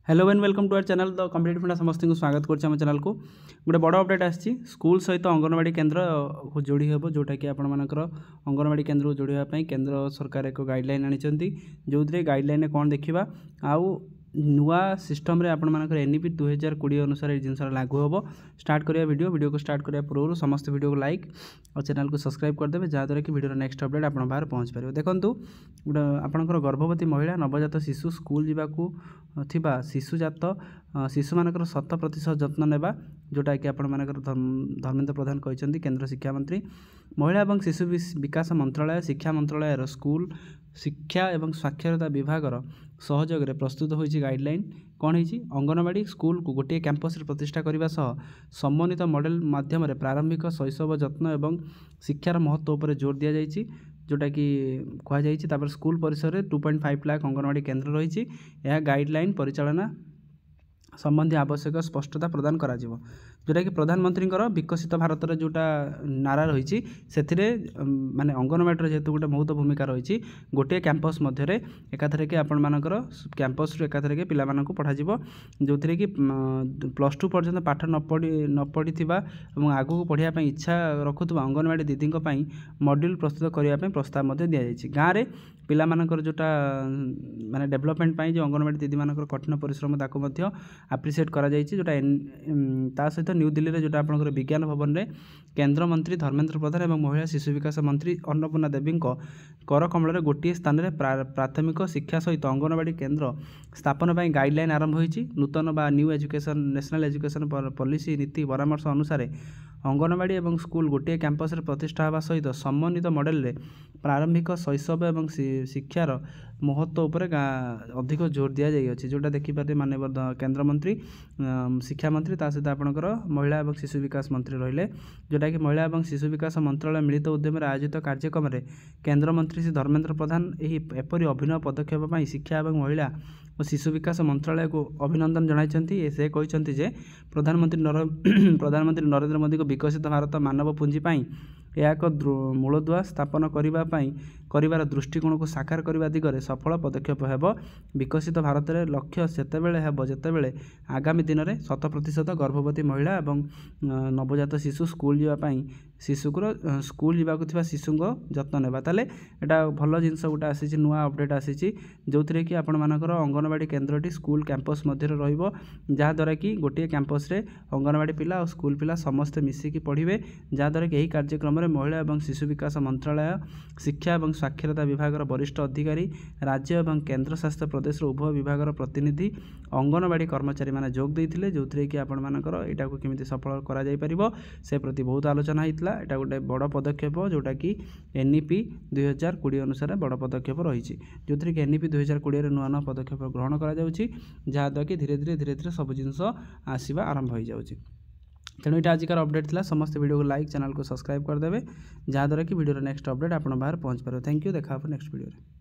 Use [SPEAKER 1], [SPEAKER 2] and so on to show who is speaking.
[SPEAKER 1] Hello and welcome to our channel the competitive funda समस्त को स्वागत कर चैनल को गोटे बड़ अपडेट आसी स्कूल सहित अंगनवाड़ी केन्द्र को जोड़ी हे जोटा कि आपर अंगनवाड़ी केन्द्र को जोड़ापी केन्द्र सरकार एक गाइडलाइन आनी जो गाइडलाइन कौन देखा आउ नुआ सिस्टम रे आपण मानकर एनईपी 2020 अनुसार ये जिनस लागू हम स्टार्ट करिया वीडियो को स्टार्ट करिया पूर्व समस्त वीडियो को लाइक और चैनल को सब्सक्राइब करदे जहाँद्वारा कि वीडियो नेक्स्ट अपडेट आप बाहर पहुँच पारे। देखो गोटे आपंकर गर्भवती महिला नवजात शिशु स्कूल जावाक थिबा शिशुजात शिशु मानकर 100% जत्न नेबा जोटा कि आपण मानकर धर्मेन्द्र प्रधान कहते केंद्र शिक्षा मंत्री महिला और शिशु विकास मंत्रालय शिक्षा मंत्रालय स्कूल शिक्षा एवं साक्षरता विभाग सहयोग प्रस्तुत होती गाइडलाइन कौन होती अंगनवाड़ी स्कूल को गोटे कैंपस प्रतिष्ठा करने सह समन्वित मॉडल माध्यम प्रारंभिक शैशव जत्न एवं शिक्षार महत्व पर जोर दि जाइए जोटा कि कहुई स्कूल परिसर में 2.5 लाख अंगनवाड़ी केन्द्र रही गाइडलाइन परिचालना संबंधी आवश्यक स्पष्टता प्रदान करा जोटा कि प्रधानमंत्री विकसित भारत जोटा नारा रही माने अंगनवाड़ी जेहेतु गोटे बहुत भूमिका रही गोटे कैंपस मध्य एकाथरे कि आपण मानकर कैंपस एकाथरे कि पिला मानक पढ़ा जो थे कि +2 पर्यंत पाठ न पढ़ी आगू पढ़ाया इच्छा रखुवा अंगनवाड़ी दीदी मॉड्यूल प्रस्तुत करने प्रस्ताव दि जाए गाँव में पिला मानकर जोटा माने डेवलपमेंट जो अंगनवाड़ी दीदी मानकर कठिन परिश्रम ताको आप्रिसीएट करा जायछि जोटा ता सहित न्यू दिल्ली रे जोटा आपनकर विज्ञान भवन में केंद्र मंत्री धर्मेन्द्र प्रधान और महिला शिशु विकास मंत्री अन्नपूर्णा देवी कर कमल गोटे स्थान में प्राथमिक शिक्षा सहित अंगनवाड़ी केन्द्र स्थापन पर गाइडलाइन आरंभ होती नूतन बा new education national education policy नीति परामर्श अनुसार अंगनवाड़ी और स्कूल गोटे कैंपस प्रतिष्ठा होगा सहित समन्वित मॉडल रे प्रारंभिक शैशव एवं शिक्षार महत्व उपर अधिक जोर दि जाइए जोटा देखिपारे माननीय केंद्र मंत्री शिक्षा मंत्री ता सहित आपणकर महिला और शिशु विकास मंत्री रहिले जोटा कि महिला और शिशु विकास मंत्रालय मिलित उद्यम आयोजित कार्यक्रम में केंद्र मंत्री श्री धर्मेन्द्र प्रधान एपरी अभिनव पदक्षेप शिक्षा और महिला और शिशु विकास मंत्रालय को अभिनंदन जनाइछन्ति। से कहते जे प्रधानमंत्री नरेंद्र मोदी को विकसित भारत मानव पुंजी यह एक मूलदुआ स्थापन करिवार दृष्टिकोण को साकार करने दिगरे सफल पदक्षेप हेब विकसित भारत में लक्ष्य सेतेबेले हेब जेतेबेले आगामी दिन में 100% गर्भवती महिला और नवजात शिशु स्कूल जावाई शिशुकर स्कूल जावाक शिशु जत्न नेबा ताले एटा भल जिनस गोटे आसी नुआ अपडेट आसी जो थे कि आपण मानकर अंगनवाड़ी केन्द्रटी स्कूल कैंपस मध्य रहिबो जहाँद्वारा कि गोटे कैंपस रे अंगनवाड़ी पिला और स्कूल पिला समस्ते मिसिकी पढ़िबे जहाँद्वारा कि यही कार्यक्रम में महिला और शिशु विकास मंत्रालय शिक्षा और साक्षरता विभाग वरिष्ठ अधिकारी राज्य और केन्द्र शासित प्रदेश उभय विभाग प्रतिनिधि अंगनवाड़ी कर्मचारी माने जोग देइथिले जो थे कि आपण मानकर एटा को केमिति सफल करा जाय परिबो से प्रति बहुत आलोचना होइतिला एटा गोटे बड़ पदक्षेप जोटा कि एनईपी 2020 अनुसार बड़ पदक्षेप रही जो थे कि एनईपी 2020 नुआ नुआ पदक्षेप ग्रहण करा जाउछि जहाँद्वारा कि धीरे धीरे सब जिनस आसवा आरंभ हो जाउछि। तेणु ये आजिकार अपडेट थिला समस्त वीडियो को लाइक चैनल को सब्सक्राइब करदे जहाँद्वारा कि वीडियो नेक्स्ट अपडेट आप बाहर पहुँच पारे। थैंक यू देखा नेक्स्ट वीडियो।